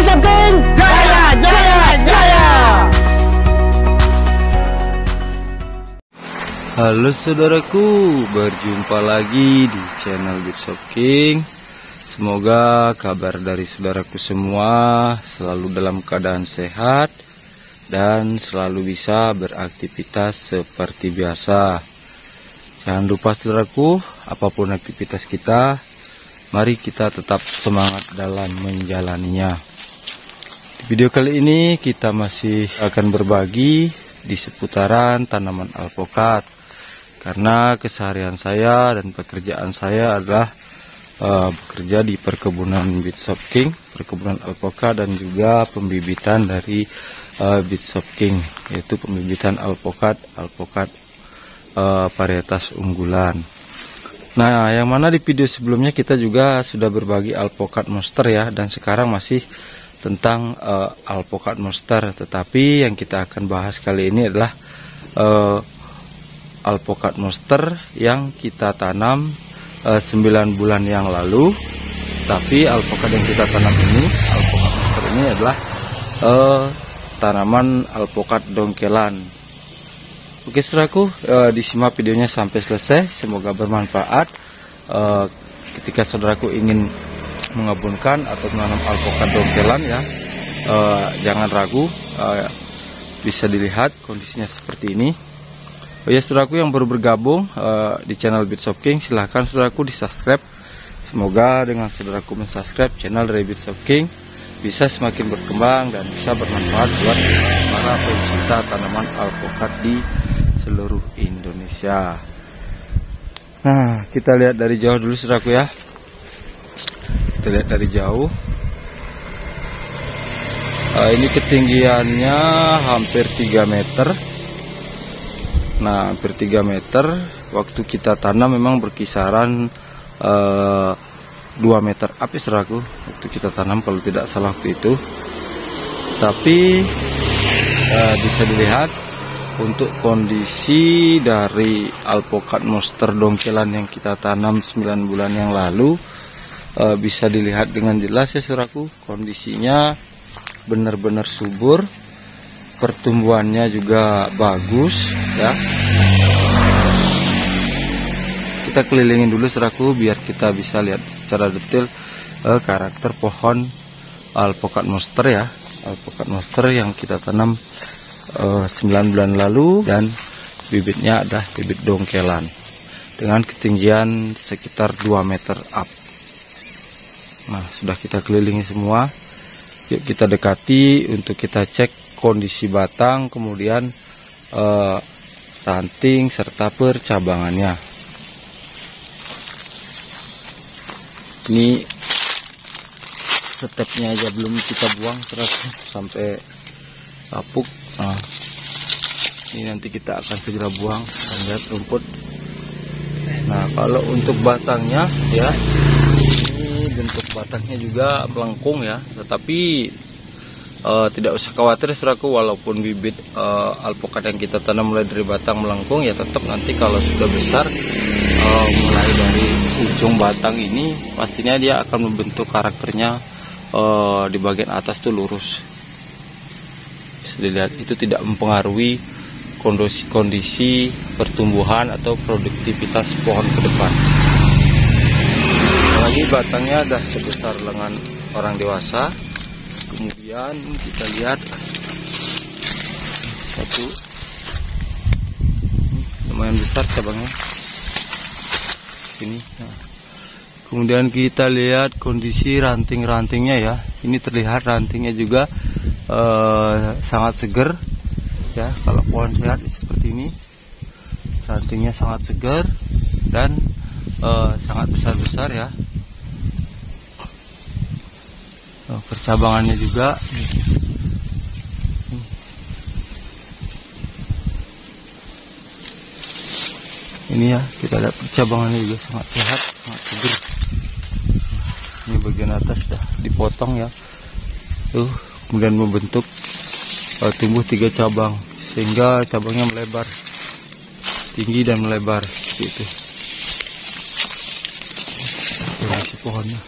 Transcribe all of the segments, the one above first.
Bit Shopking jaya jaya jaya. Halo saudaraku, berjumpa lagi di channel Bit Shopking. Semoga kabar dari saudaraku semua selalu dalam keadaan sehat dan selalu bisa beraktivitas seperti biasa. Jangan lupa saudaraku, apapun aktivitas kita, mari kita tetap semangat dalam menjalaninya. Di video kali ini kita masih akan berbagi di seputaran tanaman alpokat. Karena keseharian saya dan pekerjaan saya adalah bekerja di perkebunan Bit Shopking, perkebunan alpokat dan juga pembibitan dari Bit Shopking, yaitu pembibitan alpokat varietas unggulan. Nah, yang mana di video sebelumnya kita juga sudah berbagi alpokat monster ya, dan sekarang masih tentang alpokat monster. Tetapi yang kita akan bahas kali ini adalah alpokat monster yang kita tanam 9 bulan yang lalu. Tapi alpokat yang kita tanam ini, alpokat monster ini adalah tanaman alpokat dongkelan. Oke saudaraku, disimak videonya sampai selesai, semoga bermanfaat. Ketika saudaraku ingin mengabunkan atau menanam alpokat dongkelan ya, jangan ragu, bisa dilihat kondisinya seperti ini. Oh ya saudaraku yang baru bergabung di channel Bit Shopking, silahkan saudaraku di subscribe. Semoga dengan saudaraku mensubscribe channel dari Bit Shopking bisa semakin berkembang dan bisa bermanfaat buat para pencinta tanaman alpokat di seluruh Indonesia. Nah, kita lihat dari jauh dulu saudaraku ya. Kita lihat dari jauh. Ini ketinggiannya hampir 3 meter. Nah, hampir 3 meter. Waktu kita tanam memang berkisaran 2 meter up ya saudaraku. Waktu kita tanam kalau tidak salah waktu itu. Tapi bisa dilihat untuk kondisi dari alpokat monster dongkelan yang kita tanam 9 bulan yang lalu, bisa dilihat dengan jelas ya saudaraku. Kondisinya benar-benar subur. Pertumbuhannya juga bagus ya. Kita kelilingin dulu saudaraku biar kita bisa lihat secara detail karakter pohon alpokat monster ya. Alpokat monster yang kita tanam 9 bulan lalu, dan bibitnya ada bibit dongkelan dengan ketinggian sekitar 2 meter up. Nah, sudah kita kelilingi semua. Yuk kita dekati untuk kita cek kondisi batang, kemudian ranting serta percabangannya. Ini stepnya aja belum kita buang terus sampai lapuk. Nah, ini nanti kita akan segera buang dan lihat rumput. Nah, kalau untuk batangnya ya, ini bentuk batangnya juga melengkung ya, tetapi tidak usah khawatir saudaraku, walaupun bibit alpokat yang kita tanam mulai dari batang melengkung ya, tetap nanti kalau sudah besar mulai dari ujung batang ini pastinya dia akan membentuk karakternya di bagian atas tuh lurus. Bisa dilihat itu tidak mempengaruhi kondisi pertumbuhan atau produktivitas pohon ke depan. Lagi batangnya dah sebesar lengan orang dewasa. Kemudian kita lihat satu lumayan besar cabangnya ini. Nah, kemudian kita lihat kondisi ranting-rantingnya ya. Ini terlihat rantingnya juga sangat segar ya. Kalau pohon sehat seperti ini, rantingnya sangat segar dan sangat besar-besar ya. Percabangannya juga ini ya, kita lihat percabangannya juga sangat sehat, sangat segar. Ini bagian atas sudah dipotong ya, kemudian membentuk tumbuh 3 cabang sehingga cabangnya melebar tinggi dan melebar seperti itu. Kondisi pohonnya.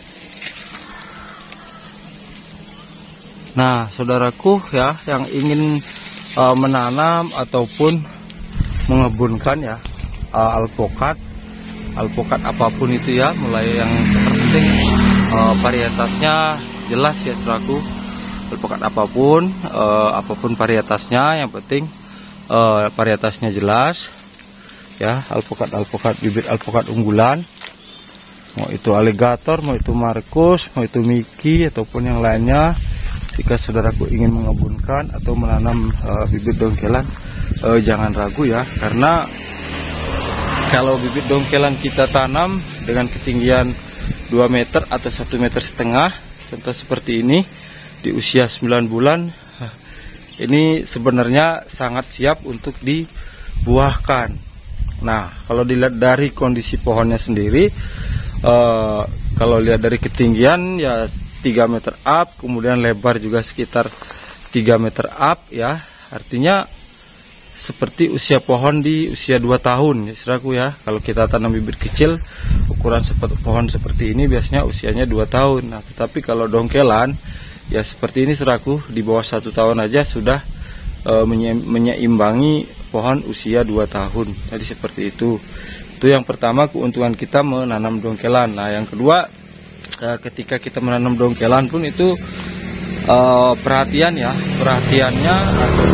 Nah, saudaraku ya, yang ingin menanam ataupun mengebunkan ya alpukat apapun itu ya, mulai yang terpenting varietasnya jelas ya saudaraku. Alpukat apapun varietasnya, yang penting varietasnya jelas ya. Alpukat bibit alpukat unggulan, mau itu alligator, mau itu Markus, mau itu Mickey ataupun yang lainnya. Jika saudaraku ingin mengebunkan atau menanam bibit dongkelan, jangan ragu ya, karena kalau bibit dongkelan kita tanam dengan ketinggian 2 meter atau 1,5 meter, contoh seperti ini, di usia 9 bulan, ini sebenarnya sangat siap untuk dibuahkan. Nah, kalau dilihat dari kondisi pohonnya sendiri, kalau lihat dari ketinggian ya 3 meter up, kemudian lebar juga sekitar 3 meter up ya. Artinya seperti usia pohon di usia 2 tahun ya saudaraku ya. Kalau kita tanam bibit kecil, ukuran pohon seperti ini biasanya usianya 2 tahun. Nah, tetapi kalau dongkelan ya seperti ini saudaraku, di bawah 1 tahun aja sudah menyeimbangi pohon usia 2 tahun. Jadi seperti itu. Itu yang pertama, keuntungan kita menanam dongkelan. Nah, yang kedua, ketika kita menanam dongkelan pun itu perhatiannya ataupun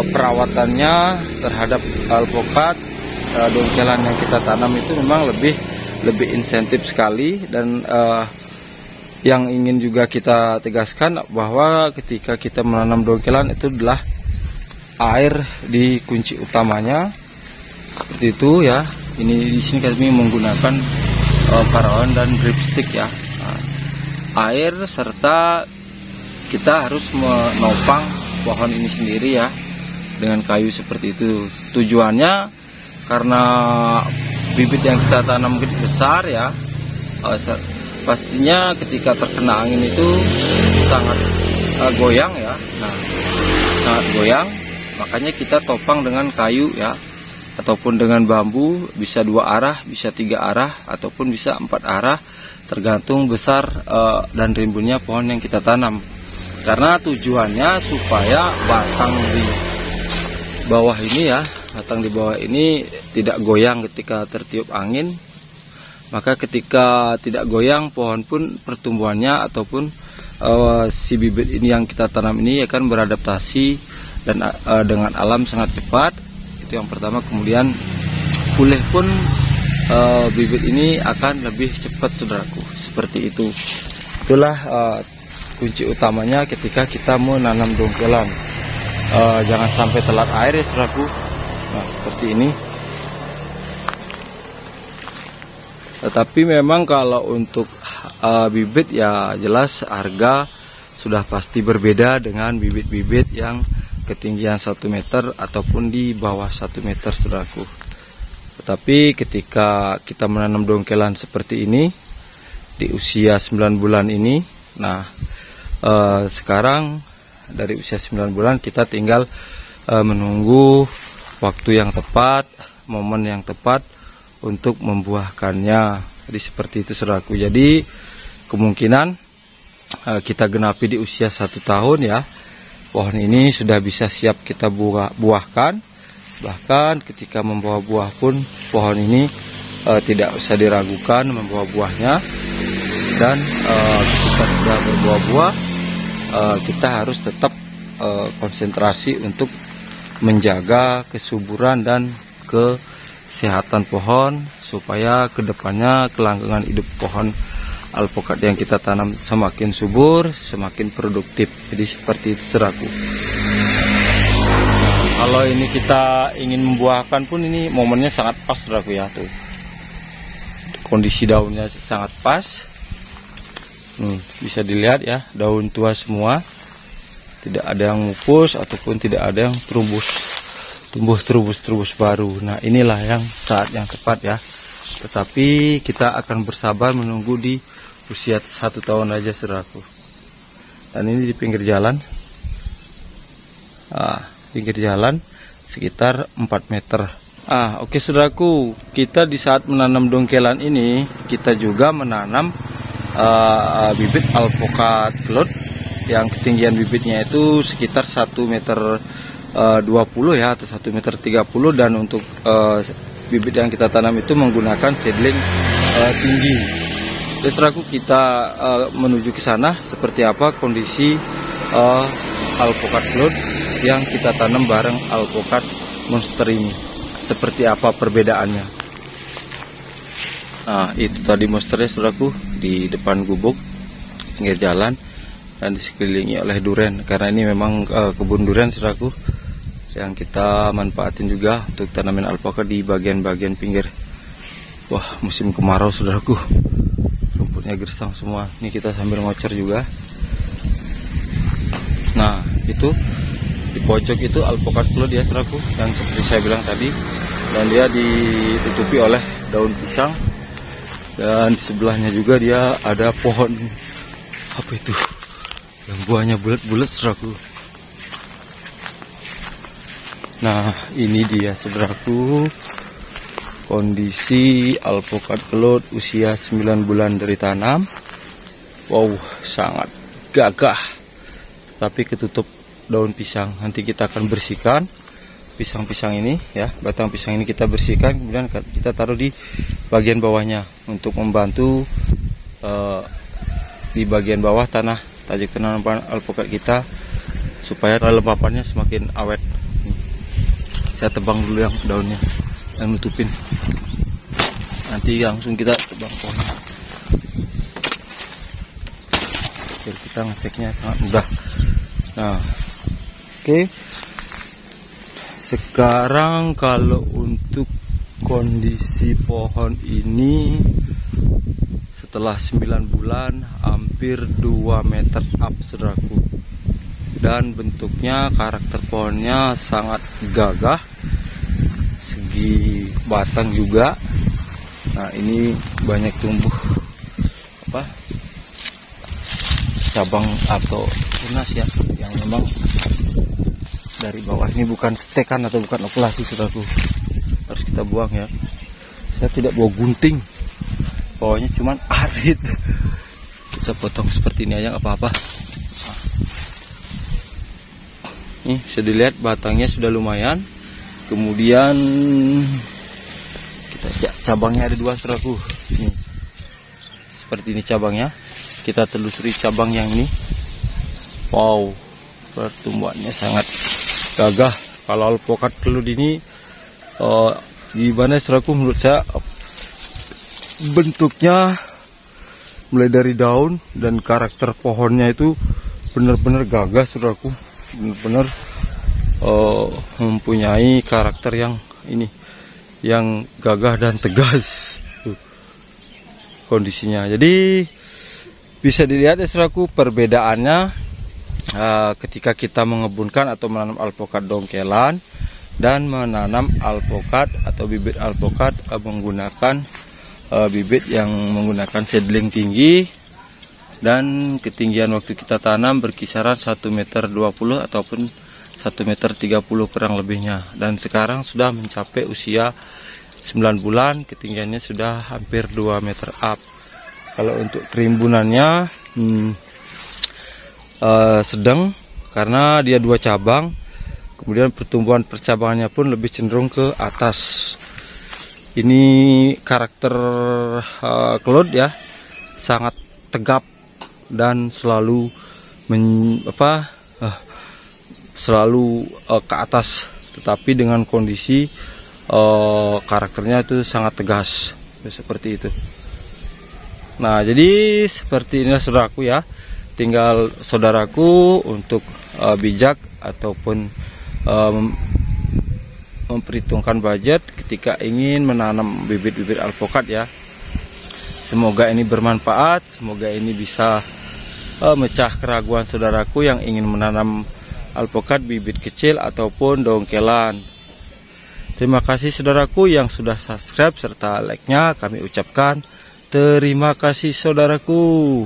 perawatannya terhadap alpukat dongkelan yang kita tanam itu memang lebih insentif sekali. Dan yang ingin juga kita tegaskan bahwa ketika kita menanam dongkelan itu adalah air di kunci utamanya, seperti itu ya. Ini di sini kami menggunakan parawan dan dripstick ya. Nah, air serta kita harus menopang pohon ini sendiri ya dengan kayu seperti itu. Tujuannya karena bibit yang kita tanam besar ya, pastinya ketika terkena angin itu sangat goyang ya. Nah, sangat goyang, makanya kita topang dengan kayu ya, ataupun dengan bambu, bisa 2 arah, bisa 3 arah, ataupun bisa 4 arah, tergantung besar dan rimbunnya pohon yang kita tanam. Karena tujuannya supaya batang di bawah ini tidak goyang ketika tertiup angin. Maka ketika tidak goyang, pohon pun pertumbuhannya ataupun si bibit ini yang kita tanam ini akan beradaptasi dan dengan alam sangat cepat. Itu yang pertama. Kemudian pulih pun bibit ini akan lebih cepat saudaraku, seperti itu. Itulah kunci utamanya ketika kita menanam dongkelan. Jangan sampai telat air ya saudaraku. Nah, seperti ini. Tetapi memang kalau untuk bibit ya jelas harga sudah pasti berbeda dengan bibit-bibit yang ketinggian 1 meter ataupun di bawah 1 meter saudaraku. Tetapi ketika kita menanam dongkelan seperti ini di usia 9 bulan ini, nah sekarang dari usia 9 bulan kita tinggal menunggu waktu yang tepat, momen yang tepat untuk membuahkannya. Jadi seperti itu saudaraku. Jadi kemungkinan kita genapi di usia 1 tahun ya, pohon ini sudah bisa siap kita buahkan. Bahkan ketika membawa buah pun pohon ini tidak usah diragukan membawa buahnya. Dan ketika sudah berbuah buah, kita harus tetap konsentrasi untuk menjaga kesuburan dan kesehatan pohon, supaya kedepannya kelanggengan hidup pohon alpukat yang kita tanam semakin subur, semakin produktif. Jadi seperti itu saudaraku. Kalau ini kita ingin membuahkan pun ini momennya sangat pas saudaraku ya, tuh kondisi daunnya sangat pas. Bisa dilihat ya, daun tua semua, tidak ada yang mupus ataupun tidak ada yang tumbuh terubus baru. Nah, inilah yang saat yang tepat ya. Tetapi kita akan bersabar menunggu di usia 1 tahun aja saudaraku. Dan ini di pinggir jalan, pinggir jalan sekitar 4 meter. Oke saudaraku, kita di saat menanam dongkelan ini kita juga menanam bibit alpukat kelut yang ketinggian bibitnya itu sekitar 1 meter 20 ya, atau 1 meter 30, dan untuk bibit yang kita tanam itu menggunakan seedling tinggi. Terus saudaraku, kita menuju ke sana seperti apa kondisi alpukat cloud yang kita tanam bareng alpukat monster ini, seperti apa perbedaannya. Nah, itu tadi monsternya saudaraku, di depan gubuk pinggir jalan dan disekelilingi oleh duren, karena ini memang kebun duren saudaraku, yang kita manfaatin juga untuk tanaman alpukat di bagian-bagian pinggir. Wah, musim kemarau saudaraku, rumputnya gersang semua. Ini kita sambil ngocor juga. Nah, itu di pojok itu alpukat cloud ya saudaraku, yang seperti saya bilang tadi, dan dia ditutupi oleh daun pisang. Dan di sebelahnya juga dia ada pohon apa itu yang buahnya bulat-bulat saudaraku. Nah, ini dia saudaraku kondisi alpukat cloud usia 9 bulan dari tanam. Wow, sangat gagah, tapi ketutup daun pisang. Nanti kita akan bersihkan pisang-pisang ini ya, batang pisang ini kita bersihkan, kemudian kita taruh di bagian bawahnya untuk membantu di bagian bawah tanah tajuk tanaman alpukat kita supaya lempapannya semakin awet. Saya tebang dulu yang daunnya yang nutupin, nanti langsung kita tebang pohonnya. Biar kita ngeceknya sangat mudah. Nah, oke. Sekarang kalau untuk kondisi pohon ini setelah 9 bulan hampir 2 meter up saudaraku, dan bentuknya karakter pohonnya sangat gagah, segi batang juga. Nah, ini banyak tumbuh apa cabang atau tunas ya, yang memang dari bawah ini bukan stekan atau bukan okulasi saudaraku, harus kita buang ya. Saya tidak bawa gunting, bawahnya cuman arit. Kita potong seperti ini aja nggak apa-apa. Nih bisa dilihat batangnya sudah lumayan. Kemudian kita cabangnya ada 2 saudaraku. Nih, seperti ini cabangnya. Kita telusuri cabang yang ini. Wow, pertumbuhannya sangat gagah. Kalau alpukat cloud ini gimana saudaraku, menurut saya bentuknya mulai dari daun dan karakter pohonnya itu benar-benar gagah saudaraku, benar-benar mempunyai karakter yang ini, yang gagah dan tegas kondisinya. Jadi bisa dilihat ya saudaraku perbedaannya ketika kita mengebunkan atau menanam alpukat dongkelan dan menanam alpukat atau bibit alpukat menggunakan bibit yang menggunakan seedling tinggi, dan ketinggian waktu kita tanam berkisaran 1,20 meter ataupun 1,30 meter kurang lebihnya, dan sekarang sudah mencapai usia 9 bulan, ketinggiannya sudah hampir 2 meter up. Kalau untuk kerimbunannya sedang, karena dia 2 cabang, kemudian pertumbuhan percabangannya pun lebih cenderung ke atas. Ini karakter cloud ya, sangat tegap dan selalu selalu ke atas, tetapi dengan kondisi karakternya itu sangat tegas seperti itu. Nah, jadi seperti ini saudaraku ya. Tinggal saudaraku untuk bijak ataupun memperhitungkan budget ketika ingin menanam bibit-bibit alpukat ya. Semoga ini bermanfaat, semoga ini bisa mecah keraguan saudaraku yang ingin menanam alpukat bibit kecil ataupun dongkelan. Terima kasih saudaraku yang sudah subscribe serta like-nya kami ucapkan terima kasih saudaraku.